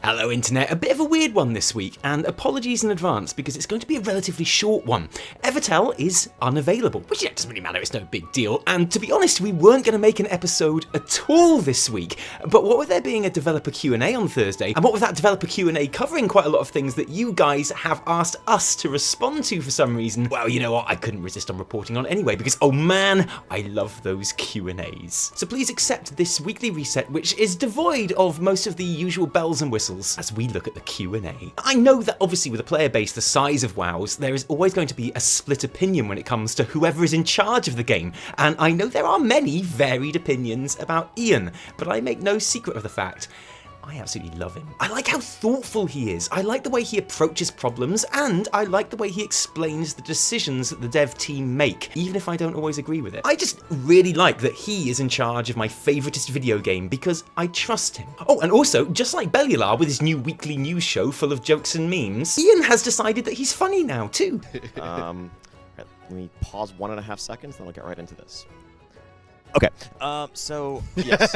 Hello Internet, a bit of a weird one this week, and apologies in advance because it's going to be a relatively short one. Evitel is unavailable, which doesn't really matter, it's no big deal, and to be honest, we weren't going to make an episode at all this week, but what with there being a developer Q&A on Thursday, and what with that developer Q&A covering quite a lot of things that you guys have asked us to respond to for some reason, well, you know what, I couldn't resist on reporting on anyway, because oh man, I love those Q&As. So please accept this weekly reset, which is devoid of most of the usual bells and whistles as we look at the Q&A. I know that obviously with a player base the size of WoW's, there is always going to be a split opinion when it comes to whoever is in charge of the game, and I know there are many varied opinions about Ion, but I make no secret of the fact I absolutely love him. I like how thoughtful he is, I like the way he approaches problems, and I like the way he explains the decisions that the dev team make, even if I don't always agree with it. I just really like that he is in charge of my favoritist video game because I trust him. Oh, and also, just like Bellular with his new weekly news show full of jokes and memes, Ion has decided that he's funny now too. Right, let me pause 1.5 seconds, then I'll get right into this. Okay, so, yes,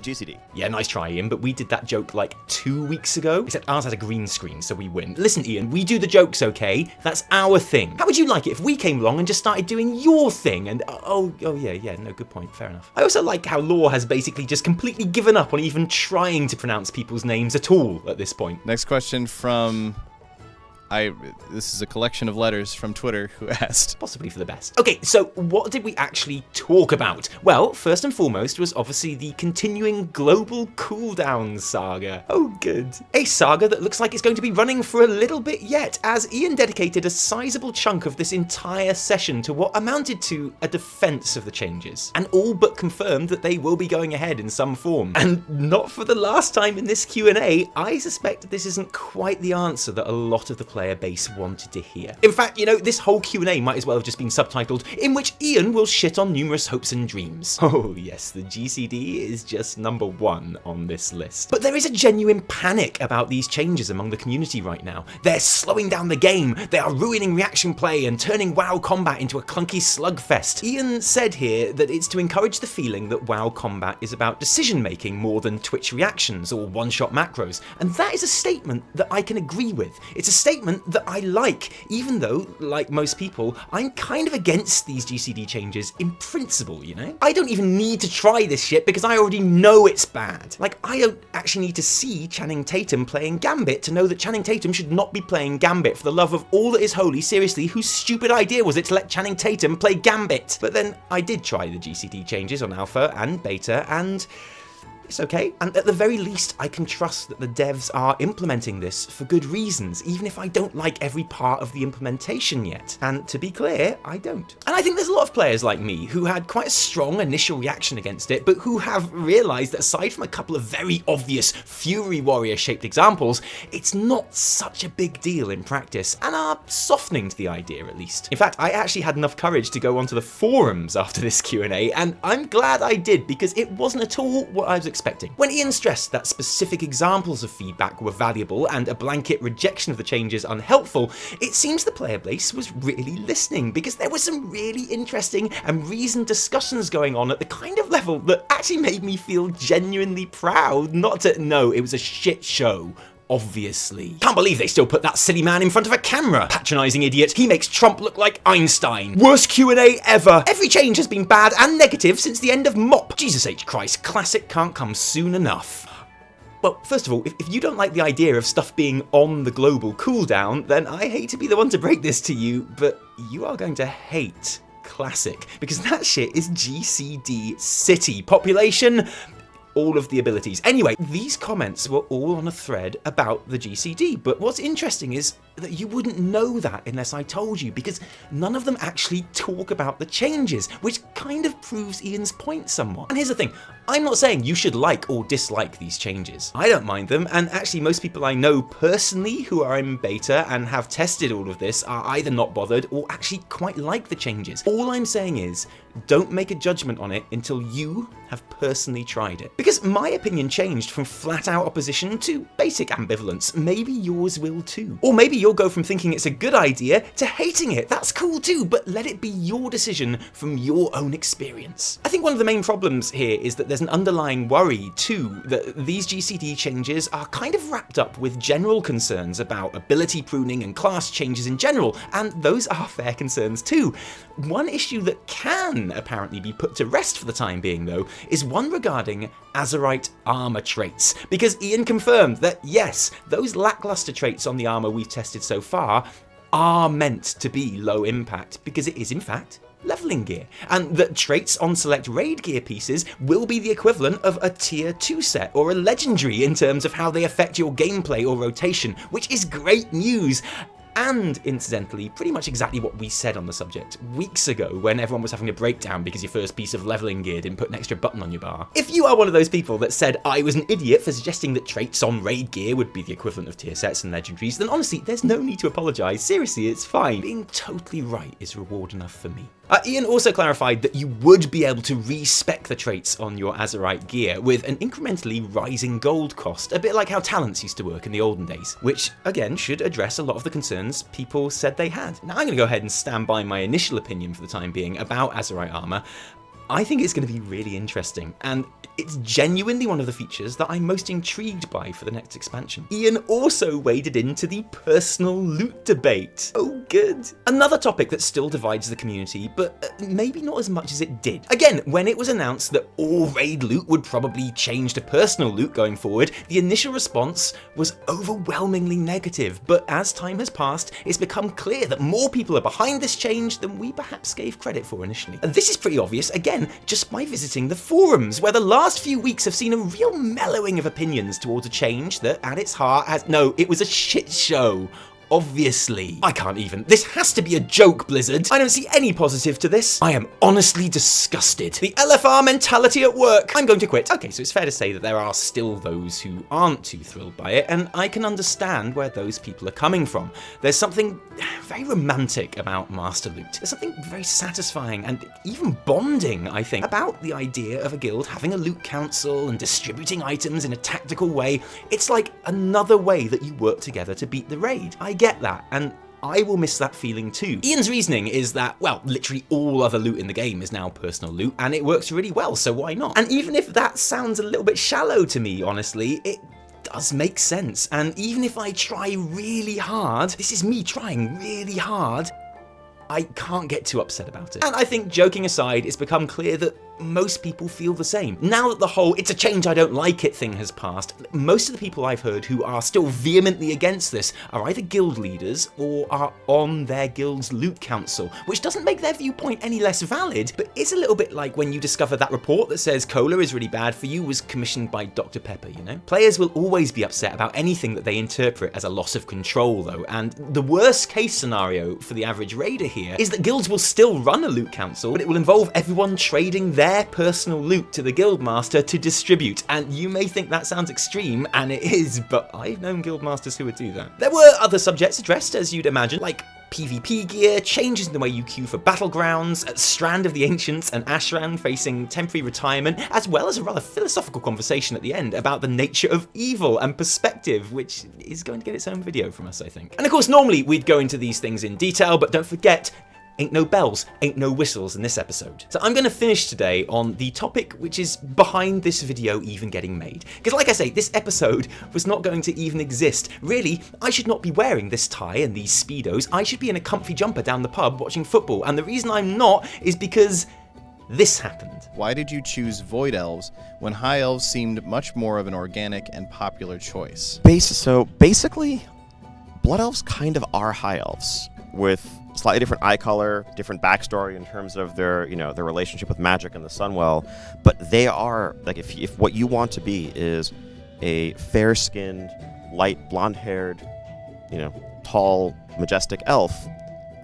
GCD. Yeah, nice try, Ian, but we did that joke like 2 weeks ago, except ours had a green screen, so we win. Listen, Ian, we do the jokes, okay? That's our thing. How would you like it if we came along and just started doing your thing? And, oh yeah, no, good point, fair enough. I also like how Lore has basically just completely given up on even trying to pronounce people's names at all at this point. Next question from... this is a collection of letters from Twitter who asked. Possibly for the best. Okay, so what did we actually talk about? Well, first and foremost was obviously the continuing Global Cooldown saga. Oh, good. A saga that looks like it's going to be running for a little bit yet, as Ian dedicated a sizable chunk of this entire session to what amounted to a defense of the changes, and all but confirmed that they will be going ahead in some form. And not for the last time in this Q&A, I suspect this isn't quite the answer that a lot of the player base wanted to hear. In fact, you know, this whole Q&A might as well have just been subtitled, in which Ian will shit on numerous hopes and dreams. Oh yes, the GCD is just number 1 on this list. But there is a genuine panic about these changes among the community right now. They're slowing down the game, they are ruining reaction play and turning WoW combat into a clunky slugfest. Ian said here that it's to encourage the feeling that WoW combat is about decision making more than Twitch reactions or one-shot macros, and that is a statement that I can agree with. It's a statement that I like, even though, like most people, I'm kind of against these GCD changes in principle, you know? I don't even need to try this shit because I already know it's bad. Like, I don't actually need to see Channing Tatum playing Gambit to know that Channing Tatum should not be playing Gambit. For the love of all that is holy, seriously, whose stupid idea was it to let Channing Tatum play Gambit? But then I did try the GCD changes on Alpha and Beta, and it's okay, and at the very least I can trust that the devs are implementing this for good reasons, even if I don't like every part of the implementation yet. And to be clear, I don't. And I think there's a lot of players like me who had quite a strong initial reaction against it, but who have realised that aside from a couple of very obvious Fury Warrior shaped examples, it's not such a big deal in practice, and are softening to the idea at least. In fact, I actually had enough courage to go onto the forums after this Q&A, and I'm glad I did, because it wasn't at all what I was expecting. When Ian stressed that specific examples of feedback were valuable and a blanket rejection of the changes unhelpful, it seems the player base was really listening, because there were some really interesting and reasoned discussions going on at the kind of level that actually made me feel genuinely proud not to know it was a shit show. Obviously. Can't believe they still put that silly man in front of a camera. Patronising idiot. He makes Trump look like Einstein. Worst Q&A ever. Every change has been bad and negative since the end of MOP. Jesus H. Christ, classic can't come soon enough. Well, first of all, if you don't like the idea of stuff being on the global cooldown, then I hate to be the one to break this to you, but you are going to hate classic, because that shit is GCD City. Population, all of the abilities. Anyway, these comments were all on a thread about the GCD, but what's interesting is that you wouldn't know that unless I told you, because none of them actually talk about the changes, which kind of proves Ian's point somewhat. And here's the thing, I'm not saying you should like or dislike these changes. I don't mind them, and actually most people I know personally who are in beta and have tested all of this are either not bothered or actually quite like the changes. All I'm saying is, don't make a judgment on it until you have personally tried it. Because my opinion changed from flat out opposition to basic ambivalence. Maybe yours will too. Or maybe you'll go from thinking it's a good idea to hating it. That's cool too, but let it be your decision from your own experience. I think one of the main problems here is that there's an underlying worry too that these GCD changes are kind of wrapped up with general concerns about ability pruning and class changes in general, and those are fair concerns too. One issue that can apparently be put to rest for the time being though is one regarding Azerite armor traits, because Ion confirmed that yes, those lackluster traits on the armor we've tested so far are meant to be low impact because it is in fact leveling gear, and that traits on select raid gear pieces will be the equivalent of a tier 2 set or a legendary in terms of how they affect your gameplay or rotation, which is great news. And incidentally, pretty much exactly what we said on the subject weeks ago when everyone was having a breakdown because your first piece of leveling gear didn't put an extra button on your bar. If you are one of those people that said I was an idiot for suggesting that traits on raid gear would be the equivalent of tier sets and legendaries, then honestly, there's no need to apologise. Seriously, it's fine. Being totally right is reward enough for me. Ion also clarified that you would be able to respec the traits on your Azerite gear with an incrementally rising gold cost, a bit like how talents used to work in the olden days, which again should address a lot of the concerns people said they had. Now I'm going to go ahead and stand by my initial opinion for the time being about Azerite armor. I think it's going to be really interesting, and it's genuinely one of the features that I'm most intrigued by for the next expansion. Ion also waded into the personal loot debate. Oh good. Another topic that still divides the community, but maybe not as much as it did. Again, when it was announced that all raid loot would probably change to personal loot going forward, the initial response was overwhelmingly negative, but as time has passed, it's become clear that more people are behind this change than we perhaps gave credit for initially. And this is pretty obvious, again, just by visiting the forums, where the last few weeks have seen a real mellowing of opinions towards a change that, at its heart, it was a shit show. Obviously. I can't even. This has to be a joke, Blizzard. I don't see any positive to this. I am honestly disgusted. The LFR mentality at work. I'm going to quit. Okay, so it's fair to say that there are still those who aren't too thrilled by it, and I can understand where those people are coming from. There's something very romantic about Master Loot. There's something very satisfying and even bonding, I think, about the idea of a guild having a loot council and distributing items in a tactical way. It's like another way that you work together to beat the raid. I get that, and I will miss that feeling too. Ion's reasoning is that, well, literally all other loot in the game is now personal loot, and it works really well, so why not? And even if that sounds a little bit shallow to me, honestly, it does make sense. And even if I try really hard, this is me trying really hard, I can't get too upset about it. And I think, joking aside, it's become clear that most people feel the same. Now that the whole "it's a change, I don't like it" thing has passed, most of the people I've heard who are still vehemently against this are either guild leaders or are on their guild's loot council, which doesn't make their viewpoint any less valid, but is a little bit like when you discover that report that says cola is really bad for you was commissioned by Dr. Pepper, you know? Players will always be upset about anything that they interpret as a loss of control though, and the worst case scenario for the average raider here is that guilds will still run a loot council, but it will involve everyone trading their personal loot to the guildmaster to distribute. And you may think that sounds extreme, and it is, but I've known guildmasters who would do that. There were other subjects addressed, as you'd imagine, like PvP gear, changes in the way you queue for battlegrounds, Strand of the Ancients and Ashran facing temporary retirement, as well as a rather philosophical conversation at the end about the nature of evil and perspective, which is going to get its own video from us, I think. And of course, normally we'd go into these things in detail, but don't forget, ain't no bells, ain't no whistles in this episode. So I'm going to finish today on the topic which is behind this video even getting made. Because like I say, this episode was not going to even exist. Really, I should not be wearing this tie and these speedos. I should be in a comfy jumper down the pub watching football. And the reason I'm not is because this happened. Why did you choose Void Elves when High Elves seemed much more of an organic and popular choice? So basically, Blood Elves kind of are High Elves, with slightly different eye color, different backstory in terms of their, their relationship with magic and the Sunwell, but they are, like, if what you want to be is a fair-skinned, light, blonde-haired, tall, majestic elf,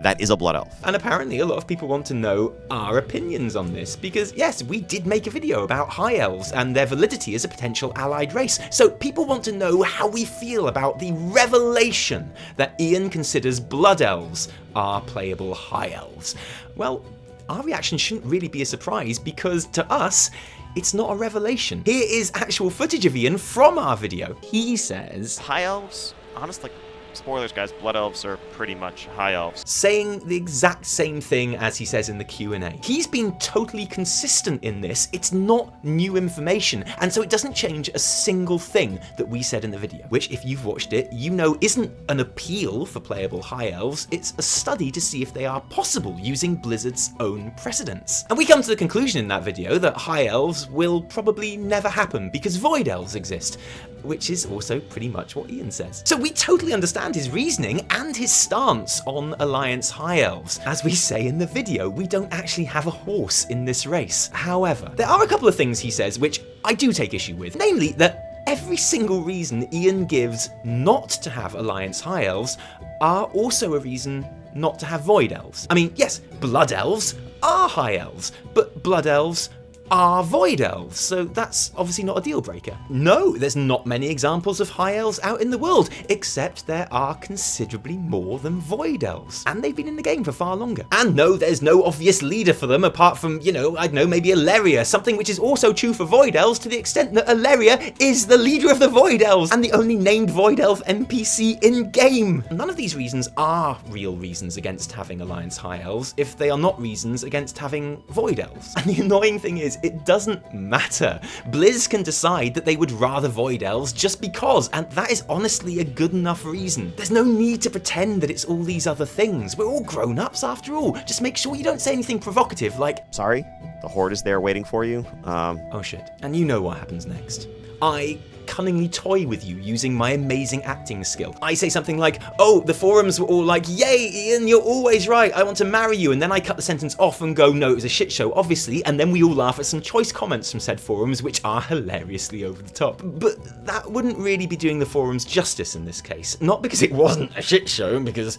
that is a Blood Elf. And apparently a lot of people want to know our opinions on this, because yes, we did make a video about High Elves and their validity as a potential allied race. So people want to know how we feel about the revelation that Ion considers Blood Elves are playable High Elves. Well, our reaction shouldn't really be a surprise because to us, it's not a revelation. Here is actual footage of Ion from our video. He says, High elves, honestly, spoilers guys, blood elves are pretty much high elves. saying the exact same thing as he says in the Q&A. He's been totally consistent in this. It's not new information, and so it doesn't change a single thing that we said in the video, which if you've watched it, you know isn't an appeal for playable high elves, it's a study to see if they are possible using Blizzard's own precedents. And we come to the conclusion in that video that high elves will probably never happen because void elves exist, which is also pretty much what Ion says. So we totally understand his reasoning and his stance on Alliance High Elves. As we say in the video, we don't actually have a horse in this race. However, there are a couple of things he says which I do take issue with, namely that every single reason Ion gives not to have Alliance High Elves are also a reason not to have Void Elves. I mean, yes, Blood Elves are High Elves, but Blood Elves are Void Elves, so that's obviously not a deal breaker. No, there's not many examples of High Elves out in the world, except there are considerably more than Void Elves, and they've been in the game for far longer. And no, there's no obvious leader for them apart from, you know, I don't know, maybe Alleria, something which is also true for Void Elves to the extent that Alleria is the leader of the Void Elves and the only named Void Elf NPC in-game. None of these reasons are real reasons against having Alliance High Elves if they are not reasons against having Void Elves. And the annoying thing is, it doesn't matter. Blizz can decide that they would rather Void Elves just because, and that is honestly a good enough reason. There's no need to pretend that it's all these other things. We're all grown-ups after all. Just make sure you don't say anything provocative like, Sorry, the horde is there waiting for you. oh shit. And you know what happens next. I cunningly toy with you using my amazing acting skill. I say something like, oh, the forums were all like, yay, Ion, you're always right, I want to marry you, and then I cut the sentence off and go, no, it was a shit show, obviously, and then we all laugh at some choice comments from said forums, which are hilariously over the top. But that wouldn't really be doing the forums justice in this case. Not because it wasn't a shit show, because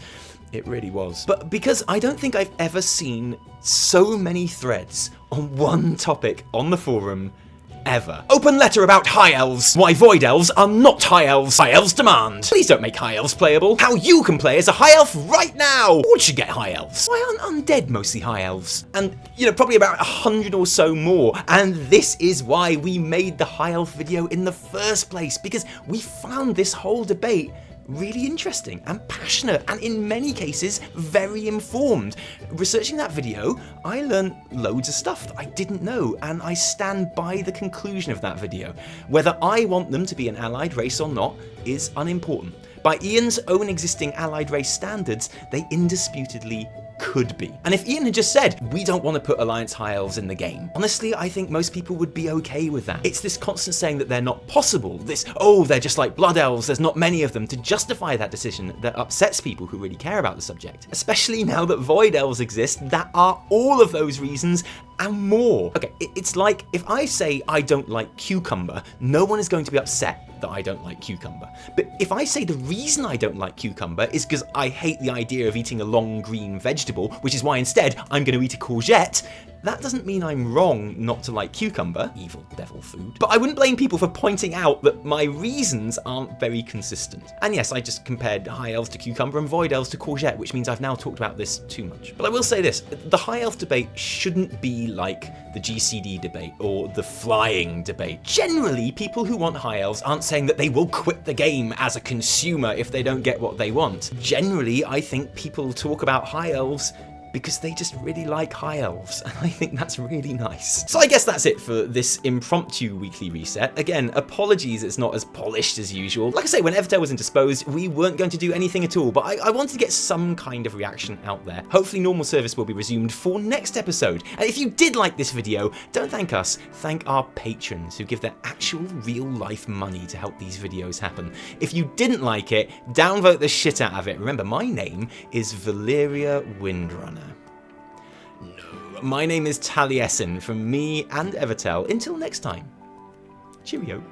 it really was. But because I don't think I've ever seen so many threads on one topic on the forum ever. Open letter about High Elves. Why Void Elves are not High Elves. High Elves demand. Please don't make High Elves playable. How you can play as a High Elf right now. All should get High Elves. Why aren't undead mostly High Elves? And, you know, probably about 100 or so more. And this is why we made the High Elf video in the first place, because we found this whole debate really interesting and passionate and in many cases very informed. Researching that video, I learned loads of stuff that I didn't know, and I stand by the conclusion of that video. Whether I want them to be an allied race or not is unimportant. By Ion's own existing allied race standards, they indisputably could be. And if Ion had just said, we don't want to put Alliance High Elves in the game, honestly, I think most people would be okay with that. It's this constant saying that they're not possible, this, oh, they're just like Blood Elves, there's not many of them, to justify that decision that upsets people who really care about the subject. Especially now that Void Elves exist, that are all of those reasons and more. Okay, it's like if I say I don't like cucumber, no one is going to be upset that I don't like cucumber. But if I say the reason I don't like cucumber is because I hate the idea of eating a long green vegetable, which is why instead I'm going to eat a courgette, that doesn't mean I'm wrong not to like cucumber, evil devil food. But I wouldn't blame people for pointing out that my reasons aren't very consistent. And yes, I just compared High Elves to cucumber and Void Elves to courgette, which means I've now talked about this too much. But I will say this, the High Elf debate shouldn't be like the GCD debate or the flying debate. Generally, people who want High Elves aren't saying that they will quit the game as a consumer if they don't get what they want. Generally, I think people talk about High Elves because they just really like High Elves, and I think that's really nice. So I guess that's it for this impromptu weekly reset. Again, apologies it's not as polished as usual. Like I say, when Evitel was indisposed, we weren't going to do anything at all, but I wanted to get some kind of reaction out there. Hopefully normal service will be resumed for next episode. And if you did like this video, don't thank us, thank our patrons who give their actual real life money to help these videos happen. If you didn't like it, downvote the shit out of it. Remember, my name is Valeria Windrunner. No, my name is Taliesin from me and Evitel. Until next time, cheerio.